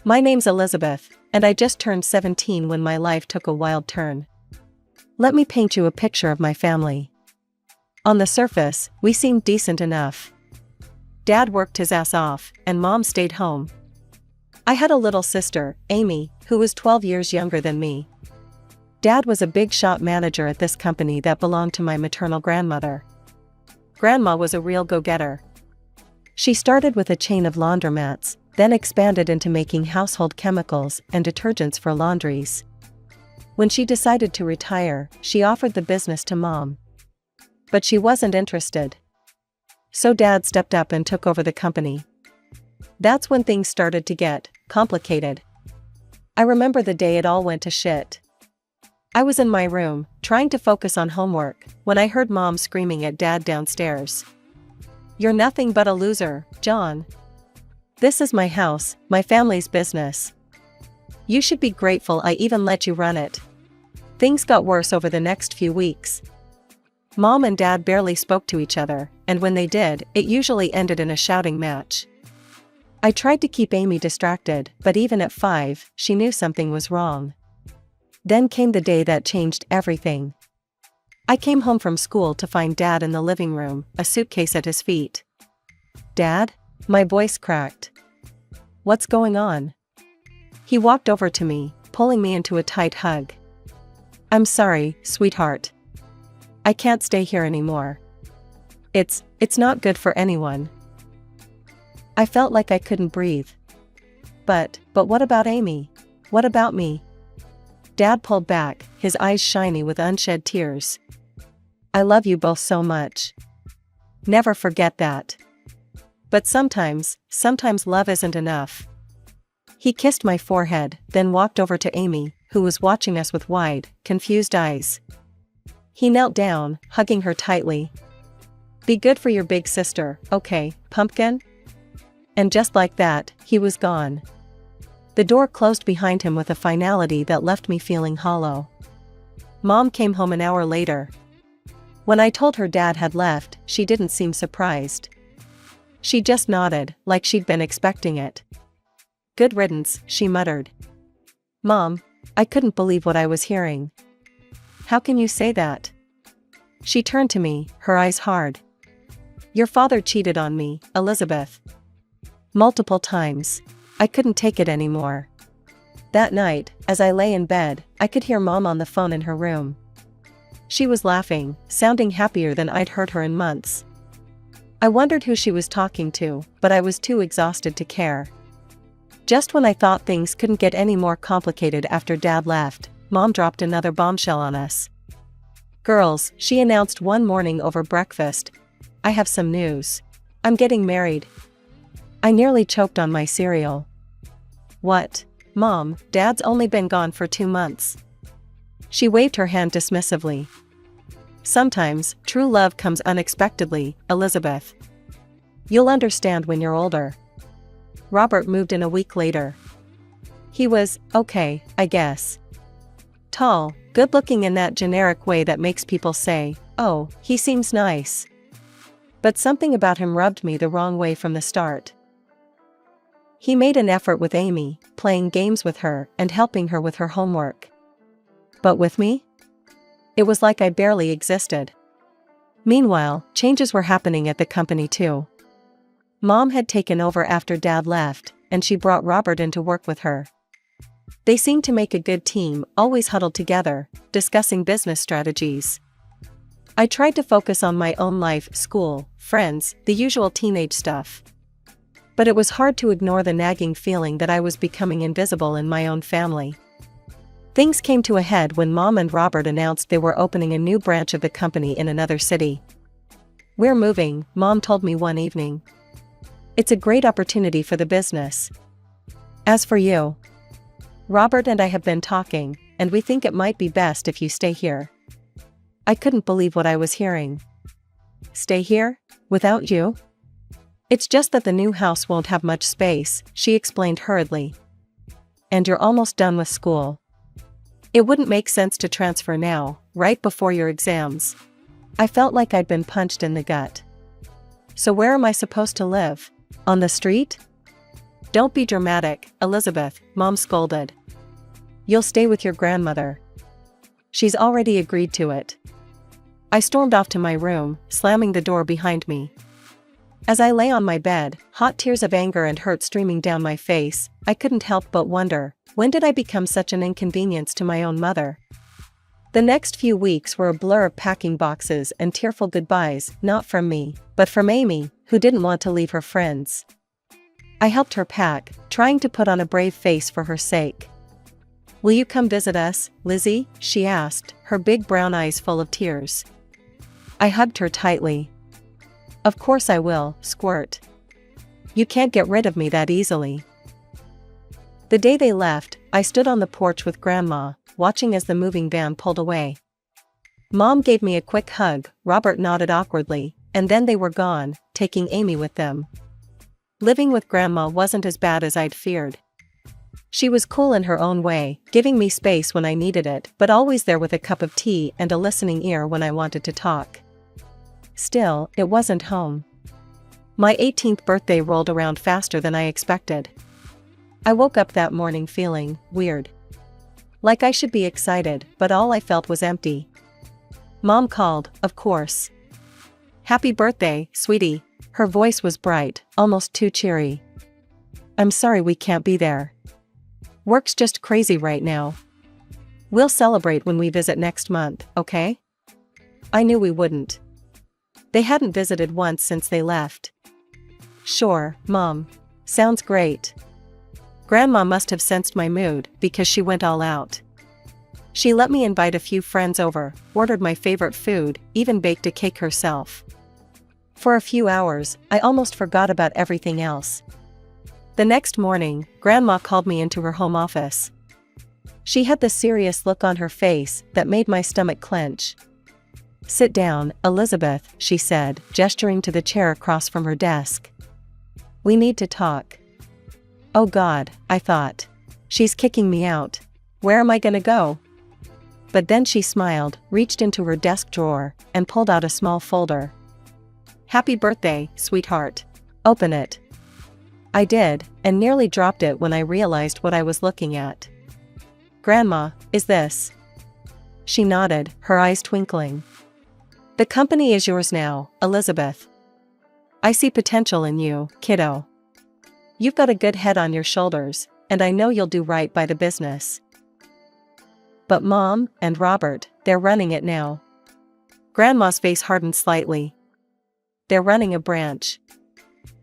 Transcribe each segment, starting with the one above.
My name's Elizabeth, and I just turned 17 when my life took a wild turn. Let me paint you a picture of my family. On the surface, we seemed decent enough. Dad worked his ass off, and Mom stayed home. I had a little sister, Amy, who was 12 years younger than me. Dad was a big shop manager at this company that belonged to my maternal grandmother. Grandma was a real go-getter. She started with a chain of laundromats, then expanded into making household chemicals and detergents for laundries. When she decided to retire, she offered the business to Mom. But she wasn't interested. So Dad stepped up and took over the company. That's when things started to get complicated. I remember the day it all went to shit. I was in my room, trying to focus on homework, when I heard Mom screaming at Dad downstairs. "You're nothing but a loser, John. This is my house, my family's business. You should be grateful I even let you run it." Things got worse over the next few weeks. Mom and Dad barely spoke to each other, and when they did, it usually ended in a shouting match. I tried to keep Amy distracted, but even at 5, she knew something was wrong. Then came the day that changed everything. I came home from school to find Dad in the living room, a suitcase at his feet. "Dad?" My voice cracked. "What's going on?" He walked over to me, pulling me into a tight hug. "I'm sorry, sweetheart. I can't stay here anymore. It's not good for anyone." I felt like I couldn't breathe. But what about Amy? What about me? Dad pulled back, his eyes shiny with unshed tears. "I love you both so much. Never forget that. But sometimes love isn't enough." He kissed my forehead, then walked over to Amy, who was watching us with wide, confused eyes. He knelt down, hugging her tightly. "Be good for your big sister, okay, pumpkin?" And just like that, he was gone. The door closed behind him with a finality that left me feeling hollow. Mom came home an hour later. When I told her Dad had left, she didn't seem surprised. She just nodded, like she'd been expecting it. "Good riddance," she muttered. "Mom, I couldn't believe what I was hearing." "How can you say that?" She turned to me, her eyes hard. "Your father cheated on me, Elizabeth. Multiple times. I couldn't take it anymore." That night, as I lay in bed, I could hear Mom on the phone in her room. She was laughing, sounding happier than I'd heard her in months. I wondered who she was talking to, but I was too exhausted to care. Just when I thought things couldn't get any more complicated after Dad left, Mom dropped another bombshell on us. "Girls," she announced one morning over breakfast, "I have some news. I'm getting married." I nearly choked on my cereal. "What? Mom, Dad's only been gone for 2 months." She waved her hand dismissively. "Sometimes, true love comes unexpectedly, Elizabeth. You'll understand when you're older." Robert moved in a week later. He was, okay, I guess. Tall, good-looking in that generic way that makes people say, "Oh, he seems nice." But something about him rubbed me the wrong way from the start. He made an effort with Amy, playing games with her and helping her with her homework. But with me? It was like I barely existed. Meanwhile, changes were happening at the company too. Mom had taken over after Dad left, and she brought Robert in to work with her. They seemed to make a good team, always huddled together, discussing business strategies. I tried to focus on my own life, school, friends, the usual teenage stuff. But it was hard to ignore the nagging feeling that I was becoming invisible in my own family. Things came to a head when Mom and Robert announced they were opening a new branch of the company in another city. "We're moving," Mom told me one evening. "It's a great opportunity for the business. As for you, Robert and I have been talking, and we think it might be best if you stay here." I couldn't believe what I was hearing. "Stay here? Without you?" "It's just that the new house won't have much space," she explained hurriedly. "And you're almost done with school. It wouldn't make sense to transfer now, right before your exams." I felt like I'd been punched in the gut. "So where am I supposed to live? On the street?" Don't be dramatic, Elizabeth, Mom scolded. You'll stay with your grandmother. She's already agreed to it. I stormed off to my room, slamming the door behind me. As I lay on my bed, hot tears of anger and hurt streaming down my face, I couldn't help but wonder, when did I become such an inconvenience to my own mother? The next few weeks were a blur of packing boxes and tearful goodbyes, not from me, but from Amy, who didn't want to leave her friends. I helped her pack, trying to put on a brave face for her sake. Will you come visit us, Lizzie? She asked, her big brown eyes full of tears. I hugged her tightly. Of course I will, Squirt. You can't get rid of me that easily. The day they left, I stood on the porch with Grandma, watching as the moving van pulled away. Mom gave me a quick hug, Robert nodded awkwardly, and then they were gone, taking Amy with them. Living with Grandma wasn't as bad as I'd feared. She was cool in her own way, giving me space when I needed it, but always there with a cup of tea and a listening ear when I wanted to talk. Still, it wasn't home. My 18th birthday rolled around faster than I expected. I woke up that morning feeling weird. Like I should be excited, but all I felt was empty. Mom called, of course. Happy birthday, sweetie. Her voice was bright, almost too cheery. I'm sorry we can't be there. Work's just crazy right now. We'll celebrate when we visit next month, okay? I knew we wouldn't. They hadn't visited once since they left. Sure, Mom. Sounds great. Grandma must have sensed my mood because she went all out. She let me invite a few friends over, ordered my favorite food, even baked a cake herself. For a few hours, I almost forgot about everything else. The next morning, Grandma called me into her home office. She had the serious look on her face that made my stomach clench. Sit down, Elizabeth, she said, gesturing to the chair across from her desk. We need to talk. Oh God, I thought. She's kicking me out. Where am I gonna go? But then she smiled, reached into her desk drawer, and pulled out a small folder. Happy birthday, sweetheart. Open it. I did, and nearly dropped it when I realized what I was looking at. Grandma, is this? She nodded, her eyes twinkling. The company is yours now, Elizabeth. I see potential in you, kiddo. You've got a good head on your shoulders, and I know you'll do right by the business. But Mom and Robert, they're running it now. Grandma's face hardened slightly. They're running a branch.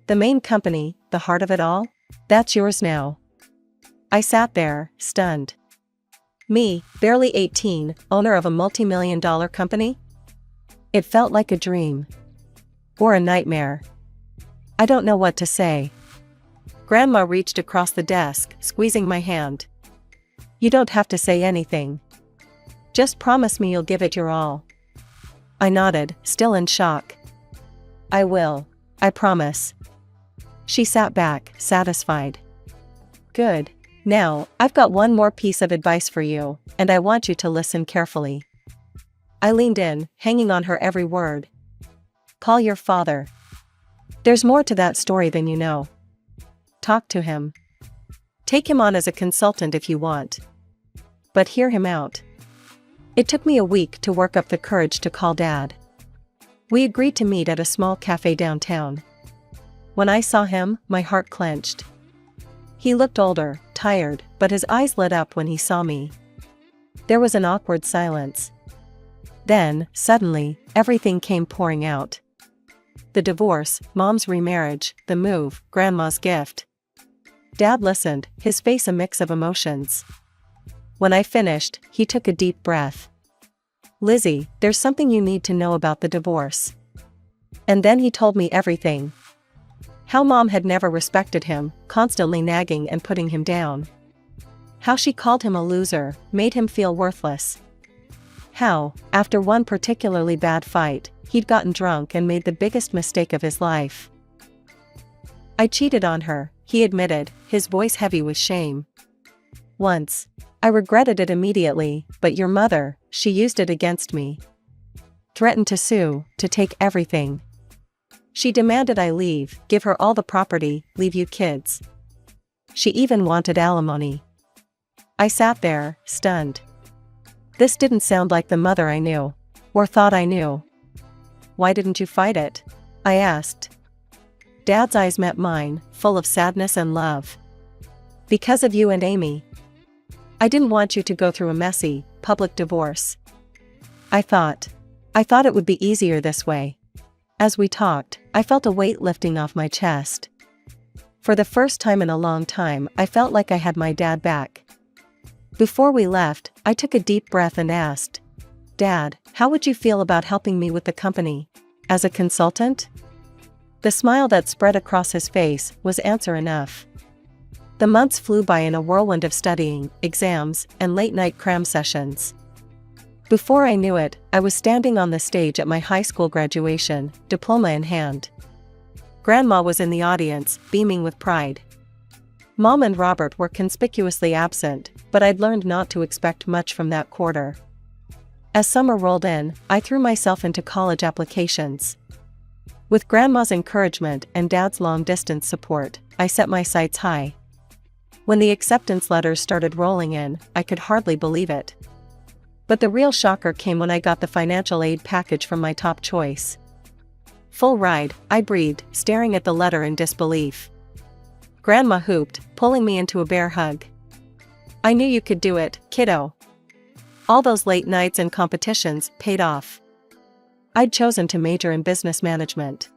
The main company, the heart of it all, that's yours now. I sat there, stunned. Me, barely 18, owner of a multi-million-dollar company? It felt like a dream. Or a nightmare. I don't know what to say. Grandma reached across the desk, squeezing my hand. You don't have to say anything. Just promise me you'll give it your all. I nodded, still in shock. I will. I promise. She sat back, satisfied. Good. Now, I've got one more piece of advice for you, and I want you to listen carefully. I leaned in, hanging on her every word. Call your father. There's more to that story than you know. Talk to him. Take him on as a consultant if you want. But hear him out. It took me a week to work up the courage to call Dad. We agreed to meet at a small cafe downtown. When I saw him, my heart clenched. He looked older, tired, but his eyes lit up when he saw me. There was an awkward silence. Then, suddenly, everything came pouring out. The divorce, Mom's remarriage, the move, Grandma's gift. Dad listened, his face a mix of emotions. When I finished, he took a deep breath. Lizzie, there's something you need to know about the divorce. And then he told me everything. How Mom had never respected him, constantly nagging and putting him down. How she called him a loser, made him feel worthless. How, after one particularly bad fight, he'd gotten drunk and made the biggest mistake of his life. I cheated on her, he admitted, his voice heavy with shame. Once. I regretted it immediately, but your mother, she used it against me. Threatened to sue, to take everything. She demanded I leave, give her all the property, leave you kids. She even wanted alimony. I sat there, stunned. This didn't sound like the mother I knew. Or thought I knew. Why didn't you fight it? I asked. Dad's eyes met mine, full of sadness and love. Because of you and Amy. I didn't want you to go through a messy, public divorce. I thought it would be easier this way. As we talked, I felt a weight lifting off my chest. For the first time in a long time, I felt like I had my dad back. Before we left, I took a deep breath and asked, Dad, how would you feel about helping me with the company? As a consultant? The smile that spread across his face was answer enough. The months flew by in a whirlwind of studying, exams, and late-night cram sessions. Before I knew it, I was standing on the stage at my high school graduation, diploma in hand. Grandma was in the audience, beaming with pride. Mom and Robert were conspicuously absent, but I'd learned not to expect much from that quarter. As summer rolled in, I threw myself into college applications. With Grandma's encouragement and Dad's long-distance support, I set my sights high. When the acceptance letters started rolling in, I could hardly believe it. But the real shocker came when I got the financial aid package from my top choice. Full ride, I breathed, staring at the letter in disbelief. Grandma whooped, pulling me into a bear hug. I knew you could do it, kiddo. All those late nights and competitions paid off. I'd chosen to major in business management.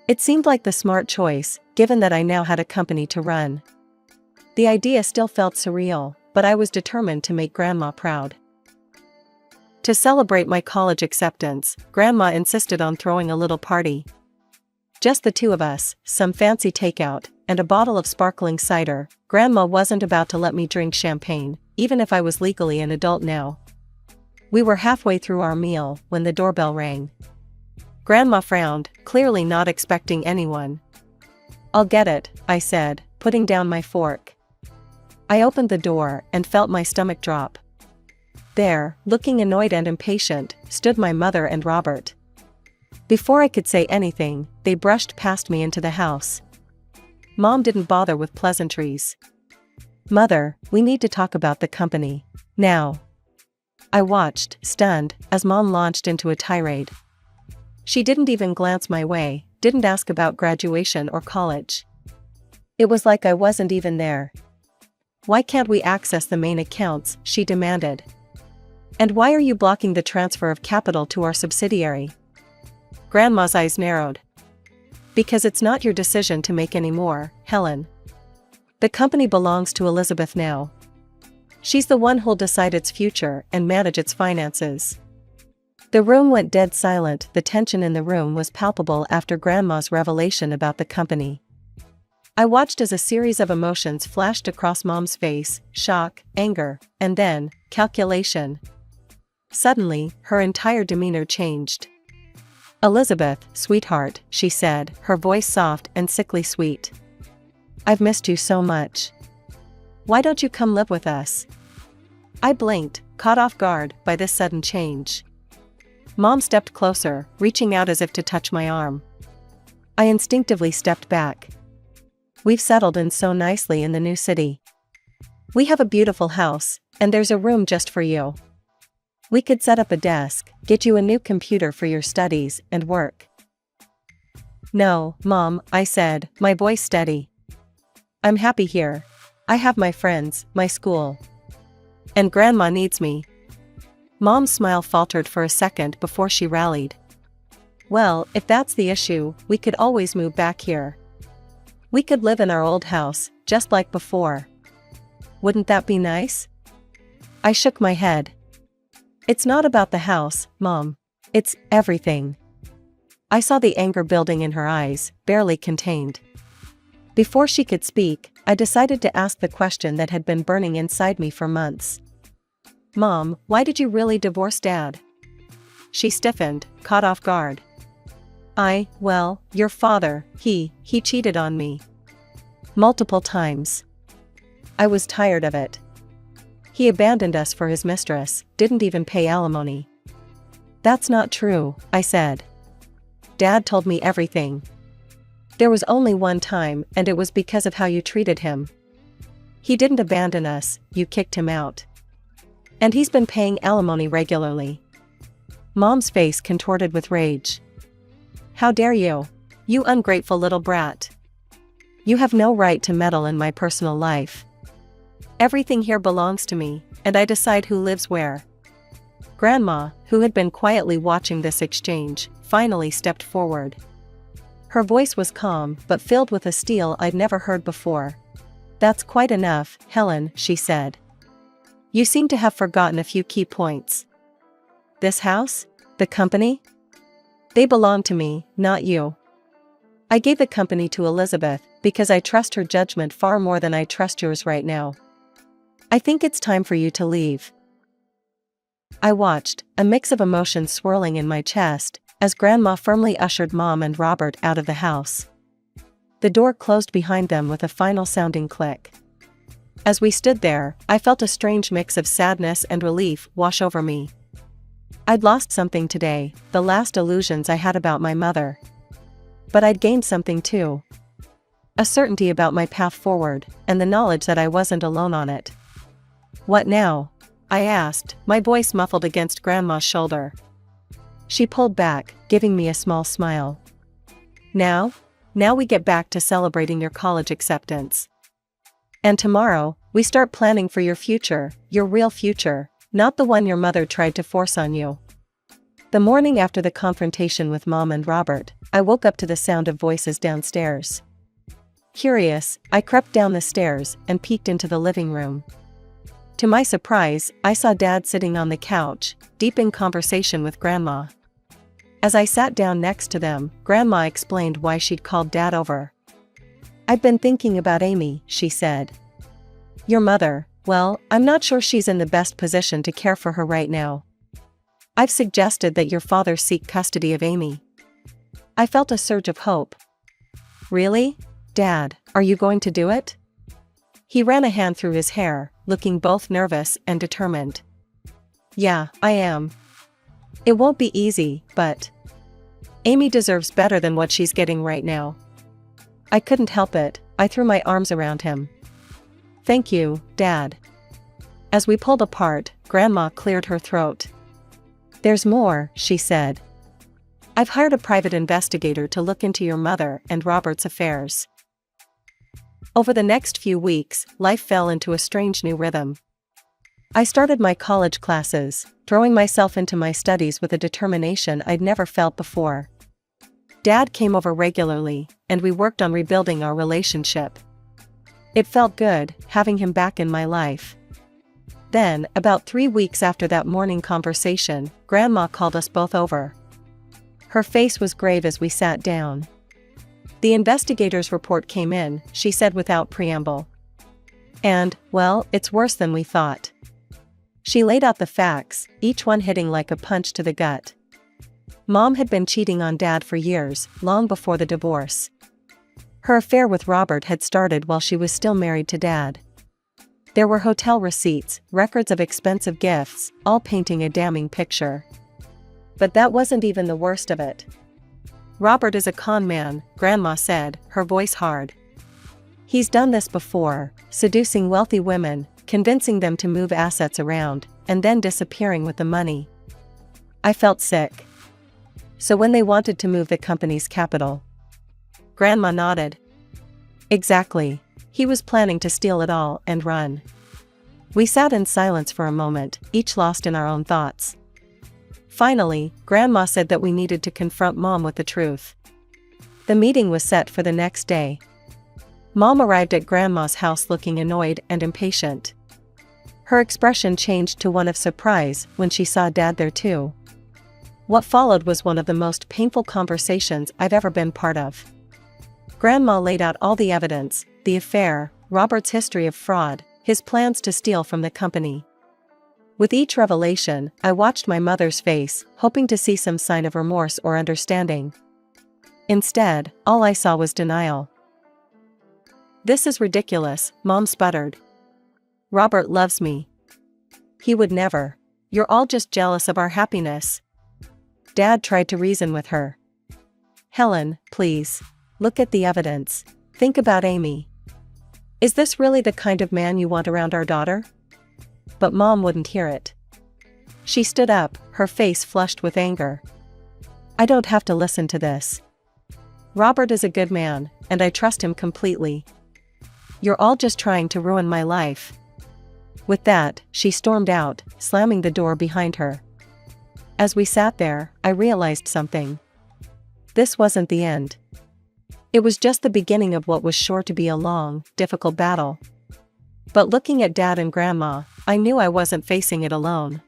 It seemed like the smart choice, given that I now had a company to run. The idea still felt surreal, but I was determined to make Grandma proud. To celebrate my college acceptance, Grandma insisted on throwing a little party. Just the two of us, some fancy takeout, and a bottle of sparkling cider. Grandma wasn't about to let me drink champagne, even if I was legally an adult now. We were halfway through our meal when the doorbell rang. Grandma frowned, clearly not expecting anyone. I'll get it, I said, putting down my fork. I opened the door and felt my stomach drop. There, looking annoyed and impatient, stood my mother and Robert. Before I could say anything, they brushed past me into the house. Mom didn't bother with pleasantries. Mother, we need to talk about the company. Now. I watched, stunned, as Mom launched into a tirade. She didn't even glance my way, didn't ask about graduation or college. It was like I wasn't even there. Why can't we access the main accounts, she demanded. And why are you blocking the transfer of capital to our subsidiary? Grandma's eyes narrowed. Because it's not your decision to make anymore, Helen. The company belongs to Elizabeth now. She's the one who'll decide its future and manage its finances. The room went dead silent. The tension in the room was palpable after Grandma's revelation about the company. I watched as a series of emotions flashed across Mom's face, shock, anger, and then, calculation. Suddenly, her entire demeanor changed. Elizabeth, sweetheart, she said, her voice soft and sickly sweet. I've missed you so much. Why don't you come live with us? I blinked, caught off guard by this sudden change. Mom stepped closer, reaching out as if to touch my arm. I instinctively stepped back. We've settled in so nicely in the new city. We have a beautiful house, and there's a room just for you. We could set up a desk, get you a new computer for your studies and work. No, Mom, I said, my voice steady. I'm happy here. I have my friends, my school. And Grandma needs me. Mom's smile faltered for a second before she rallied. Well, if that's the issue, we could always move back here. We could live in our old house, just like before. Wouldn't that be nice? I shook my head. It's not about the house, Mom. It's everything. I saw the anger building in her eyes, barely contained. Before she could speak, I decided to ask the question that had been burning inside me for months. Mom, why did you really divorce Dad? She stiffened, caught off guard. Well, your father, he cheated on me. Multiple times. I was tired of it. He abandoned us for his mistress, didn't even pay alimony. That's not true, I said. Dad told me everything. There was only one time, and it was because of how you treated him. He didn't abandon us, you kicked him out. And he's been paying alimony regularly. Mom's face contorted with rage. How dare you? You ungrateful little brat. You have no right to meddle in my personal life. Everything here belongs to me, and I decide who lives where. Grandma, who had been quietly watching this exchange, finally stepped forward. Her voice was calm but filled with a steel I'd never heard before. That's quite enough, Helen, she said. You seem to have forgotten a few key points. This house? The company? They belong to me, not you. I gave the company to Elizabeth because I trust her judgment far more than I trust yours right now. I think it's time for you to leave. I watched, a mix of emotions swirling in my chest, as Grandma firmly ushered Mom and Robert out of the house. The door closed behind them with a final sounding click. As we stood there, I felt a strange mix of sadness and relief wash over me. I'd lost something today, the last illusions I had about my mother. But I'd gained something too. A certainty about my path forward, and the knowledge that I wasn't alone on it. What now? I asked, my voice muffled against Grandma's shoulder. She pulled back, giving me a small smile. Now we get back to celebrating your college acceptance. And tomorrow, we start planning for your future, your real future, not the one your mother tried to force on you. The morning after the confrontation with Mom and Robert, I woke up to the sound of voices downstairs. Curious, I crept down the stairs and peeked into the living room. To my surprise, I saw Dad sitting on the couch, deep in conversation with Grandma. As I sat down next to them, Grandma explained why she'd called Dad over. I've been thinking about Amy, she said. Your mother, well, I'm not sure she's in the best position to care for her right now. I've suggested that your father seek custody of Amy. I felt a surge of hope. Really? Dad, are you going to do it? He ran a hand through his hair, looking both nervous and determined. Yeah, I am. It won't be easy, but Amy deserves better than what she's getting right now. I couldn't help it, I threw my arms around him. Thank you, Dad. As we pulled apart, Grandma cleared her throat. There's more, she said. I've hired a private investigator to look into your mother and Robert's affairs. Over the next few weeks, life fell into a strange new rhythm. I started my college classes, throwing myself into my studies with a determination I'd never felt before. Dad came over regularly, and we worked on rebuilding our relationship. It felt good, having him back in my life. Then, about 3 weeks after that morning conversation, Grandma called us both over. Her face was grave as we sat down. The investigator's report came in, she said without preamble. And, well, it's worse than we thought. She laid out the facts, each one hitting like a punch to the gut. Mom had been cheating on Dad for years, long before the divorce. Her affair with Robert had started while she was still married to Dad. There were hotel receipts, records of expensive gifts, all painting a damning picture. But that wasn't even the worst of it. Robert is a con man, Grandma said, her voice hard. He's done this before, seducing wealthy women, convincing them to move assets around, and then disappearing with the money. I felt sick. So when they wanted to move the company's capital? Grandma nodded. Exactly. He was planning to steal it all and run. We sat in silence for a moment, each lost in our own thoughts. Finally, Grandma said that we needed to confront Mom with the truth. The meeting was set for the next day. Mom arrived at Grandma's house looking annoyed and impatient. Her expression changed to one of surprise when she saw Dad there too. What followed was one of the most painful conversations I've ever been part of. Grandma laid out all the evidence, the affair, Robert's history of fraud, his plans to steal from the company. With each revelation, I watched my mother's face, hoping to see some sign of remorse or understanding. Instead, all I saw was denial. This is ridiculous, Mom sputtered. Robert loves me. He would never. You're all just jealous of our happiness. Dad tried to reason with her. Helen, please. Look at the evidence. Think about Amy. Is this really the kind of man you want around our daughter? But Mom wouldn't hear it. She stood up, her face flushed with anger. I don't have to listen to this. Robert is a good man, and I trust him completely. You're all just trying to ruin my life. With that, she stormed out, slamming the door behind her. As we sat there, I realized something. This wasn't the end. It was just the beginning of what was sure to be a long, difficult battle. But looking at Dad and Grandma, I knew I wasn't facing it alone.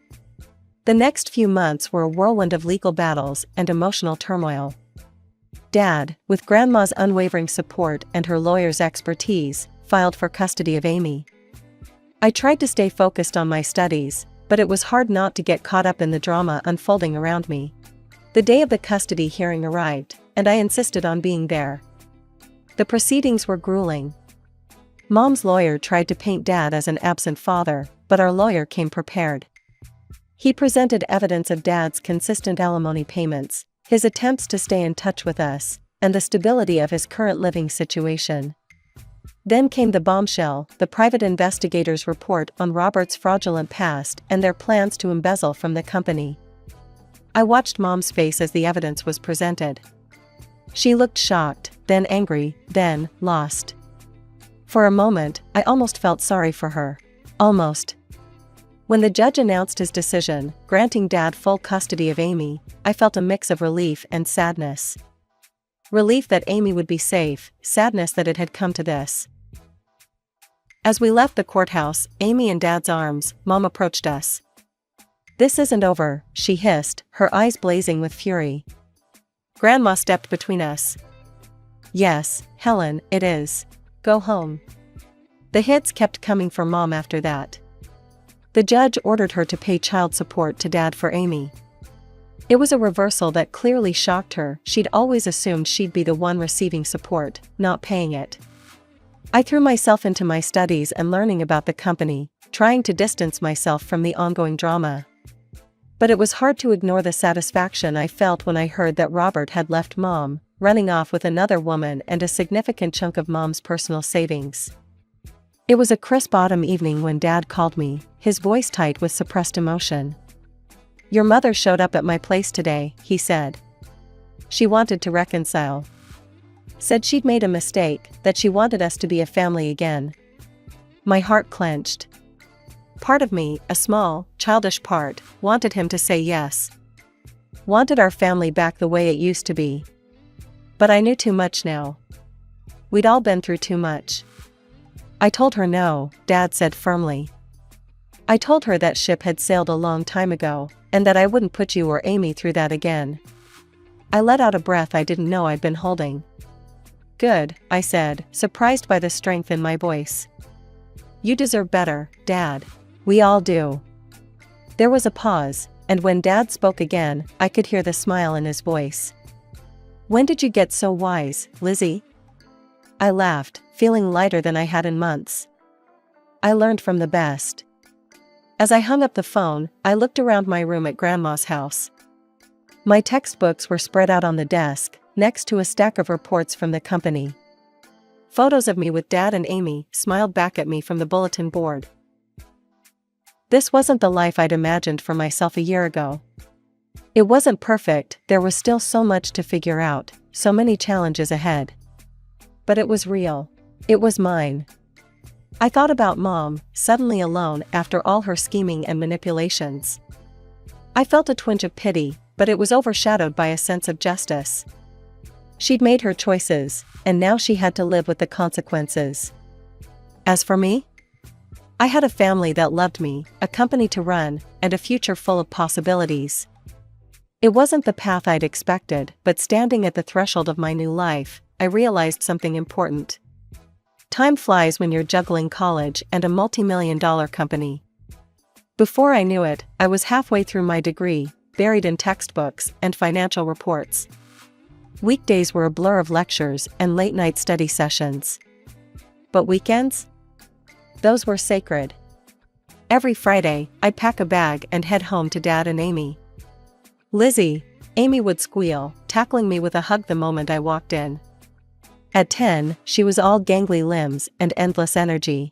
The next few months were a whirlwind of legal battles and emotional turmoil. Dad, with Grandma's unwavering support and her lawyer's expertise, filed for custody of Amy. I tried to stay focused on my studies, but it was hard not to get caught up in the drama unfolding around me. The day of the custody hearing arrived, and I insisted on being there. The proceedings were grueling. Mom's lawyer tried to paint Dad as an absent father, but our lawyer came prepared. He presented evidence of Dad's consistent alimony payments, his attempts to stay in touch with us, and the stability of his current living situation. Then came the bombshell, the private investigator's report on Robert's fraudulent past and their plans to embezzle from the company. I watched Mom's face as the evidence was presented. She looked shocked, then angry, then lost. For a moment, I almost felt sorry for her. Almost. When the judge announced his decision, granting Dad full custody of Amy, I felt a mix of relief and sadness. Relief that Amy would be safe, sadness that it had come to this. As we left the courthouse, Amy in Dad's arms, Mom approached us. "This isn't over," she hissed, her eyes blazing with fury. Grandma stepped between us. "Yes, Helen, it is. Go home." The hits kept coming for Mom after that. The judge ordered her to pay child support to Dad for Amy. It was a reversal that clearly shocked her. She'd always assumed she'd be the one receiving support, not paying it. I threw myself into my studies and learning about the company, trying to distance myself from the ongoing drama. But it was hard to ignore the satisfaction I felt when I heard that Robert had left Mom, running off with another woman and a significant chunk of Mom's personal savings. It was a crisp autumn evening when Dad called me, his voice tight with suppressed emotion. "Your mother showed up at my place today," he said. "She wanted to reconcile. Said she'd made a mistake, that she wanted us to be a family again." My heart clenched. Part of me, a small, childish part, wanted him to say yes. Wanted our family back the way it used to be. But I knew too much now. We'd all been through too much. I told her no, Dad said firmly. I told her that ship had sailed a long time ago, and that I wouldn't put you or Amy through that again. I let out a breath I didn't know I'd been holding. "Good," I said, surprised by the strength in my voice. "You deserve better, Dad. We all do." There was a pause, and when Dad spoke again, I could hear the smile in his voice. "When did you get so wise, Lizzie?" I laughed, feeling lighter than I had in months. "I learned from the best." As I hung up the phone, I looked around my room at Grandma's house. My textbooks were spread out on the desk, next to a stack of reports from the company. Photos of me with Dad and Amy smiled back at me from the bulletin board. This wasn't the life I'd imagined for myself a year ago. It wasn't perfect, there was still so much to figure out, so many challenges ahead. But it was real. It was mine. I thought about Mom, suddenly alone after all her scheming and manipulations. I felt a twinge of pity, but it was overshadowed by a sense of justice. She'd made her choices, and now she had to live with the consequences. As for me, I had a family that loved me, a company to run, and a future full of possibilities. It wasn't the path I'd expected, but standing at the threshold of my new life, I realized something important. Time flies when you're juggling college and a multi-million-dollar company. Before I knew it, I was halfway through my degree, buried in textbooks and financial reports. Weekdays were a blur of lectures and late-night study sessions. But weekends? Those were sacred. Every Friday, I'd pack a bag and head home to Dad and Amy. "Lizzie," Amy would squeal, tackling me with a hug the moment I walked in. At 10, she was all gangly limbs and endless energy.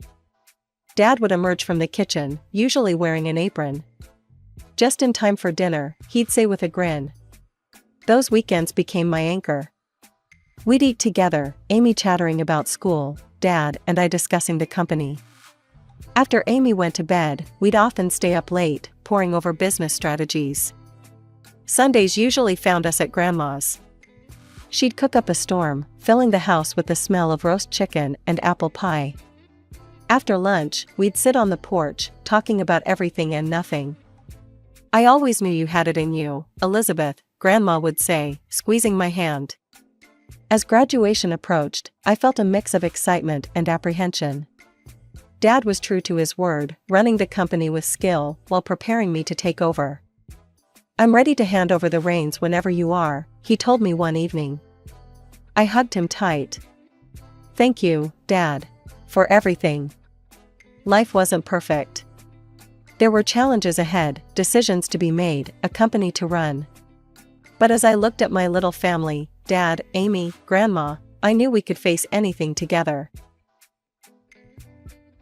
Dad would emerge from the kitchen, usually wearing an apron. Just in time for dinner, he'd say with a grin. Those weekends became my anchor. We'd eat together, Amy chattering about school, Dad and I discussing the company. After Amy went to bed, we'd often stay up late, poring over business strategies. Sundays usually found us at Grandma's. She'd cook up a storm, filling the house with the smell of roast chicken and apple pie. After lunch, we'd sit on the porch, talking about everything and nothing. "I always knew you had it in you, Elizabeth," Grandma would say, squeezing my hand. As graduation approached, I felt a mix of excitement and apprehension. Dad was true to his word, running the company with skill while preparing me to take over. "I'm ready to hand over the reins whenever you are," he told me one evening. I hugged him tight. "Thank you, Dad, for everything." Life wasn't perfect. There were challenges ahead, decisions to be made, a company to run. But as I looked at my little family, Dad, Amy, Grandma, I knew we could face anything together.